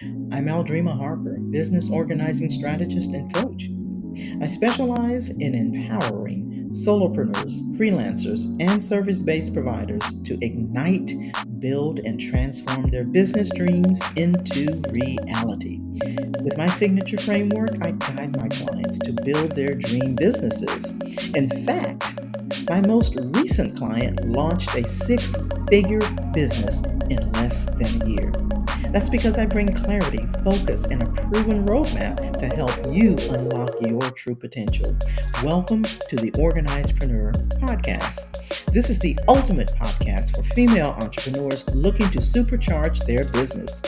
I'm Aldreama Harper, business organizing strategist and coach. I specialize in empowering solopreneurs, freelancers, and service based providers to ignite, build, and transform their business dreams into reality. With my signature framework, I guide my clients to build their dream businesses. In fact, my most recent client launched a six-figure business in less than a year. That's because I bring clarity, focus, and a proven roadmap to help you unlock your true potential. Welcome to the Organizedpreneur Podcast. This is the ultimate podcast for female entrepreneurs looking to supercharge their business.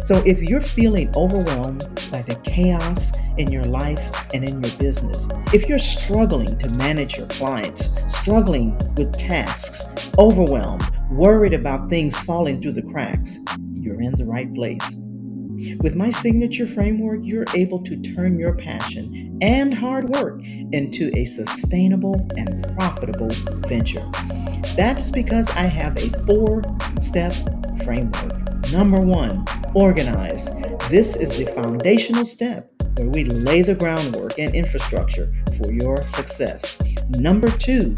So if you're feeling overwhelmed by the chaos in your life and in your business, if you're struggling to manage your clients, struggling with tasks, overwhelmed, worried about things falling through the cracks, you're in the right place. With my signature framework, you're able to turn your passion and hard work into a sustainable and profitable venture. That's because I have a 4-step framework. Number 1, organize. This is the foundational step where we lay the groundwork and infrastructure for your success. Number 2,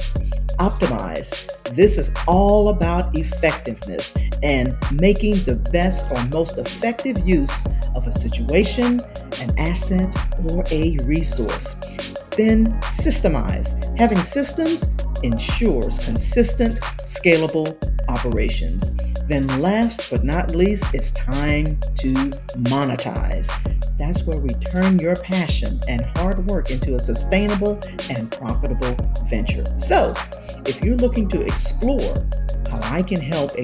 optimize. This is all about effectiveness and making the best or most effective use of a situation, an asset, or a resource. Then systemize. Having systems ensures consistent, scalable operations. Then last but not least, it's time to monetize. That's where we turn your passion and hard work into a sustainable and profitable venture. So, if you're looking to explore how I can help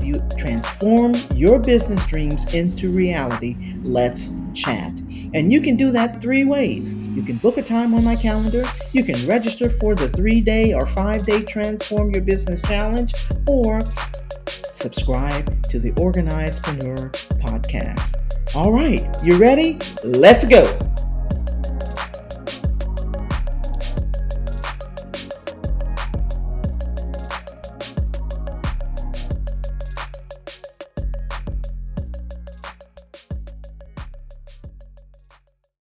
you transform your business dreams into reality, let's chat. And you can do that 3 ways. You can book a time on my calendar, you can register for the 3-day or 5-day Transform Your Business Challenge, or subscribe to the Organizedpreneur Podcast. All right, you ready? Let's go.